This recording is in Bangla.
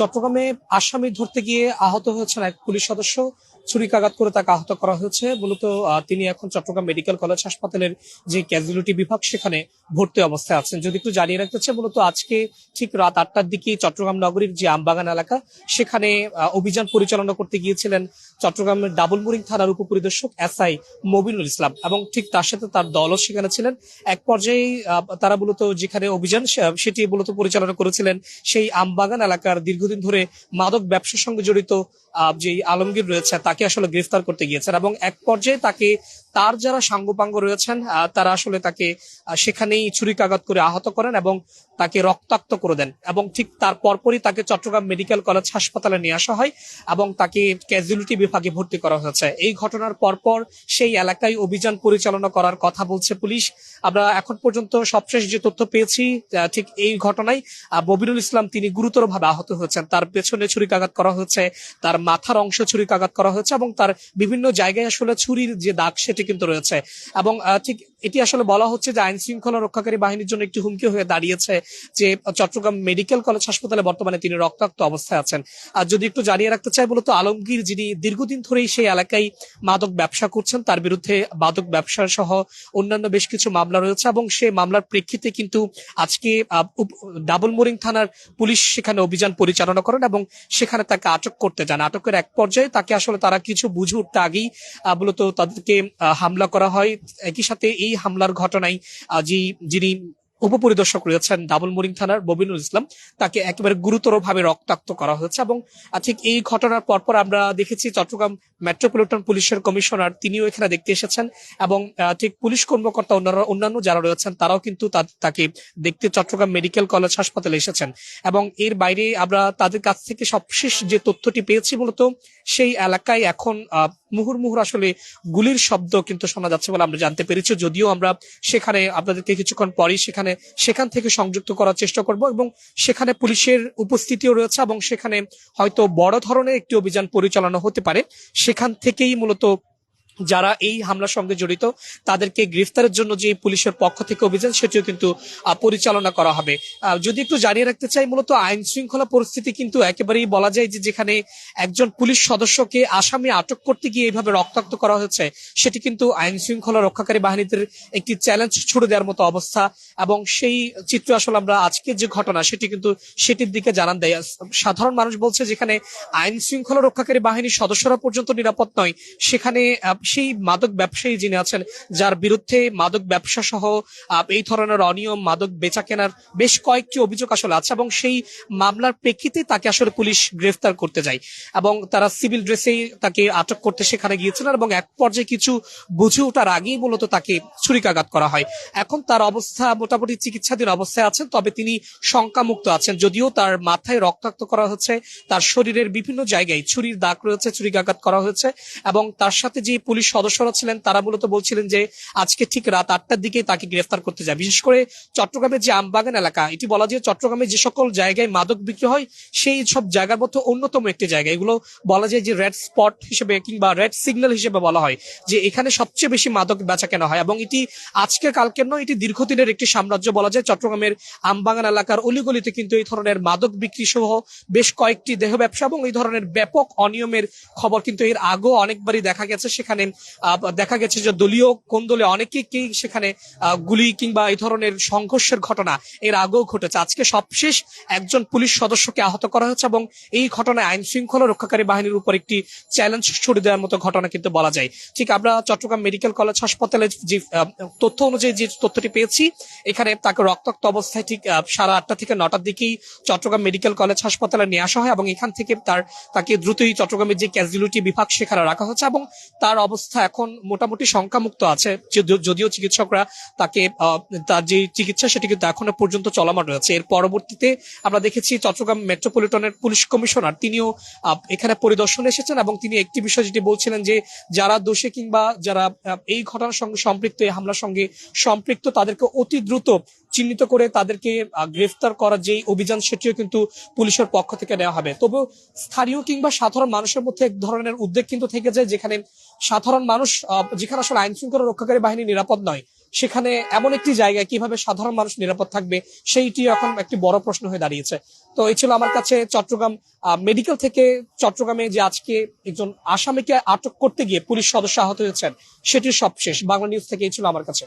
চট্টগ্রামে আসামি ধরতে গিয়ে আহত হয়েছেন এক পুলিশ সদস্য। ছুরিকাঘাত করে তাকে আহত করা হয়েছে। মূলত তিনি এখন চট্টগ্রাম মেডিকেল কলেজ হাসপাতালের যে ক্যাজুয়ালিটি বিভাগ সেখানে ভর্তি অবস্থায় আছেন। যদি একটু জানিয়ে রাখতে চাই, মূলত আজকে ঠিক রাত 8টার দিকে চট্টগ্রাম নগরীর যে আমবাগান এলাকা সেখানে অভিযান পরিচালনা করতে গিয়েছিলেন চট্টগ্রামের ডাবলমুরিং থানার উপপরিদর্শক SI মবিনুল ইসলাম, এবং ঠিক তার সাথে তার দলও সেখানে ছিলেন। এক পর্যায়ে তারা মূলত যেখানে অভিযান সেটি মূলত পরিচালনা করেছিলেন সেই আমবাগান এলাকার দীর্ঘদিন ধরে মাদক ব্যবসার সঙ্গে জড়িত যে আলমগীর রয়েছে তাকে আসলে গ্রেফতার করতে গিয়েছেন, এবং এক পর্যায়ে তাকে তার যারা সাঙ্গপাঙ্গ রয়েছেন তারা আসলে তাকে সেখানেই ছুরিকাঘাত করে আহত করেন এবং তাকে রক্তাক্ত করে দেন, এবং ঠিক তার পরপরই তাকে চট্টগ্রাম মেডিকেল কলেজ হাসপাতালে নিয়ে আসা হয় এবং তাকে ক্যাজুয়ালিটি বিভাগে ভর্তি করা হয়েছে। এই ঘটনার পরপর সেই এলাকায় অভিযান পরিচালনা করার কথা বলছে পুলিশ। আমরা এখন পর্যন্ত সবশেষ যে তথ্য পেয়েছি, ঠিক এই ঘটনায় মবিনুল ইসলাম তিনি গুরুতরভাবে আহত হয়েছেন। তার পেছনে ছুরিকাঘাত করা হয়েছে, তার মাথার অংশ ছুরিকাঘাত করা হয়েছে এবং তার বিভিন্ন জায়গায় আসলে ছুরির যে দাগ সেটি কিন্তু রয়েছে। এবং ঠিক এটি আসলে বলা হচ্ছে যে আইন শৃঙ্খলা রক্ষাকারী বাহিনীর জন্য একটি হুমকি হয়ে দাঁড়িয়েছে যে চট্টগ্রাম মেডিকেল কলেজ হাসপাতালে বর্তমানে তিনি রক্তাক্ত অবস্থায় আছেন। আর যদি একটু জানিয়ে রাখতে চাই, মূলত আলমগীর যিনি দীর্ঘদিন ধরেই সেই এলাকায় মাদক ব্যবসা করছেন, তার বিরুদ্ধে মাদক ব্যবসা সহ অন্যান্য বেশ কিছু মামলা রয়েছে এবং সেই মামলার প্রেক্ষিতে কিন্তু আজকে ডাবলমুরিং থানার পুলিশ সেখানে অভিযান পরিচালনা করেন এবং সেখানে তাকে আটক করতে যান। আটকের এক পর্যায়ে তাকে আসলে তারা কিছু বুঝে উঠতে আগেই মূলত তাদেরকে হামলা করা হয়। একই সাথে এই হামলার ঘটনায় যিনি উপপরিদর্শক রয়েছেন ডাবলমুরিং থানার মবিনুল ইসলাম, তাকে একেবারে গুরুতরভাবে রক্তাক্ত করা হয়েছে। এবং ঠিক এই ঘটনার পরপর আমরা দেখেছি চট্টগ্রাম মেট্রোপলিটন পুলিশের কমিশনার তিনিও এখানে দেখতে এসেছেন এবং ঠিক পুলিশ কর্মকর্তা অন্যান্য যারা রয়েছেন তারাও কিন্তু তাকে দেখতে চট্টগ্রাম মেডিকেল কলেজ হাসপাতালে এসেছেন। এবং এর বাইরে আমরা তাদের কাছ থেকে সবশেষ যে তথ্যটি পেয়েছি, মূলত সেই এলাকায় এখন মুহুর্মুহুর আসলে গুলির শব্দ কিন্তু শোনা যাচ্ছে বলে আমরা জানতে পেরেছি। যদিও আমরা সেখানে আপনাদেরকে কিছুক্ষণ পরেই সেখান থেকে সংযুক্ত করার চেষ্টা করব এবং সেখানে পুলিশের উপস্থিতিও রয়েছে এবং সেখানে হয়তো বড় ধরনের একটি অভিযান পরিচালনা হতে পারে। সেখান থেকেই মূলত যারা এই হামলার সঙ্গে জড়িত তাদেরকে গ্রেফতারের জন্য যে পুলিশের পক্ষ থেকে অভিযান সেটিও কিন্তু পরিচালনা করা হবে। যদি একটু জানিয়ে রাখতে চাই, মূলত আইন শৃঙ্খলা পরিস্থিতি কিন্তু একেবারেই বলা যায় যে যেখানে একজন পুলিশ সদস্যকে আসামি আটক করতে গিয়ে এইভাবে রক্তাক্ত করা হচ্ছে, সেটি কিন্তু আইন শৃঙ্খলা রক্ষাকারী বাহিনীদের একটি চ্যালেঞ্জ ছুড়ে দেওয়ার মতো অবস্থা। এবং সেই চিত্র আসলে আমরা আজকের যে ঘটনা সেটি কিন্তু সেটির দিকে জানান দেয়। সাধারণ মানুষ বলছে যেখানে আইন শৃঙ্খলা রক্ষাকারী বাহিনীর সদস্যরা পর্যন্ত নিরাপদ নয়, সেখানে সেই মাদক ব্যবসায়ী যিনি আছেন যার বিরুদ্ধে মাদক ব্যবসা সহ এই ধরনের অনিয়ম মাদক বেচা কেনার বেশ কয়েকটি অভিযোগ আসলে আছে এবং সেই মামলার প্রেক্ষিতে তাকে আসলে পুলিশ গ্রেফতার করতে যায় এবং তারা সিভিল ড্রেসেই তাকে আটক করতে সেখানে গিয়েছিলেন এবং এক পর্যায়ে কিছু বুঝে ওঠার আগেই মূলত তাকে ছুরিকাঘাত করা হয়। এখন তার অবস্থা মোটামুটি চিকিৎসাধীন অবস্থায় আছেন, তবে তিনি শঙ্কামুক্ত আছেন। যদিও তার মাথায় রক্তাক্ত করা হচ্ছে, তার শরীরের বিভিন্ন জায়গায় ছুরির দাগ রয়েছে, ছুরিকাঘাত করা হয়েছে এবং তার সাথে যে পুলিশ সদস্যরা ছিলেন তারা মূলত বলছিলেন যে আজকে ঠিক রাত 8টার দিকে তাকে গ্রেফতার করতে যায়। বিশেষ করে চট্টগ্রামের যে আমবাগান এলাকা, এটি বলা যায় চট্টগ্রামে যে সকল জায়গায় মাদক বিক্রি হয় সেই সব জায়গার মধ্যে অন্যতম একটি জায়গা। এগুলো বলা যায় যে রেড স্পট হিসেবে কিংবা রেড সিগন্যাল হিসেবে বলা হয় যে এখানে সবচেয়ে বেশি মাদক বেচা কেনা হয় এবং এটি আজকে কালকের নয়, এটি দীর্ঘদিনের একটি সাম্রাজ্য বলা যায়। চট্টগ্রামের আমবাগান এলাকার অলিগলিতে কিন্তু এই ধরনের মাদক বিক্রি সহ বেশ কয়েকটি দেহ ব্যবসা এবং এই ধরনের ব্যাপক অনিয়মের খবর কিন্তু এর আগেও অনেকবারই দেখা গেছে। সেখানে দেখা গেছে যে দলীয় কোন দলে অনেকেই সেখানে গুলি কিংবা এই ধরনের সংঘর্ষের ঘটনা এর আগেও ঘটেছে। আজকে সবশেষ একজন পুলিশ সদস্যকে আহত করা হয়েছে এবং এই ঘটনায় আইন শৃঙ্খলা রক্ষাকারী বাহিনীর উপর একটি চ্যালেঞ্জ ছুড়ে দেওয়ার মতো ঘটনা কিন্তু বলা যায়। ঠিক আমরা চট্টগ্রাম মেডিকেল কলেজ হাসপাতালে যে তথ্য অনুযায়ী যে তথ্যটি পেয়েছি, এখানে তাকে রক্তাক্ত অবস্থায় ঠিক 8:30 থেকে 9টার দিকেই চট্টগ্রাম মেডিকেল কলেজ হাসপাতালে নিয়ে আসা হয় এবং এখান থেকে তাকে দ্রুতই চট্টগ্রামের যে ক্যাজুয়ালিটি বিভাগ সেখানে রাখা হচ্ছে এবং তার অবস্থা এখন মোটামুটি শঙ্কামুক্ত আছে। যদিও চিকিৎসকরা তাকে তার যে চিকিৎসা সেটি কিন্তু এখনো পর্যন্ত চলমান রয়েছে। এর পরবর্তীতে আমরা দেখেছি চট্টগ্রাম মেট্রোপলিটনের পুলিশ কমিশনার তিনিও এখানে পরিদর্শনে এসেছেন এবং তিনি একটি বিষয় যেটি বলছিলেন যে যারা দোষী কিংবা যারা এই ঘটনার সঙ্গে সম্পৃক্ত, এই হামলার সঙ্গে সম্পৃক্ত, তাদেরকে অতি দ্রুত চিহ্নিত করে তাদেরকে গ্রেফতার করার যে অভিযান সেটিও কিন্তু পুলিশের পক্ষ থেকে নেওয়া হবে। তবুও স্থানীয় কিংবা সাধারণ মানুষের মধ্যে এক ধরনের উদ্বেগ কিন্তু থেকে যায়, যেখানে সাধারণ মানুষ যেখানে আসলে আইন শৃঙ্খলা রক্ষাকারী বাহিনী নিরাপদ নয়, সেখানে এমন একটি জায়গায় কিভাবে সাধারণ মানুষ নিরাপদ থাকবে সেইটি এখন একটি বড় প্রশ্ন হয়ে দাঁড়িয়েছে। তো এই ছিল আমার কাছে চট্টগ্রাম মেডিকেল থেকে চট্টগ্রামে যে আজকে একজন আসামিকে আটক করতে গিয়ে পুলিশ সদস্য আহত হয়েছেন সেটির সবশেষ। বাংলা নিউজ থেকে এই ছিল আমার কাছে।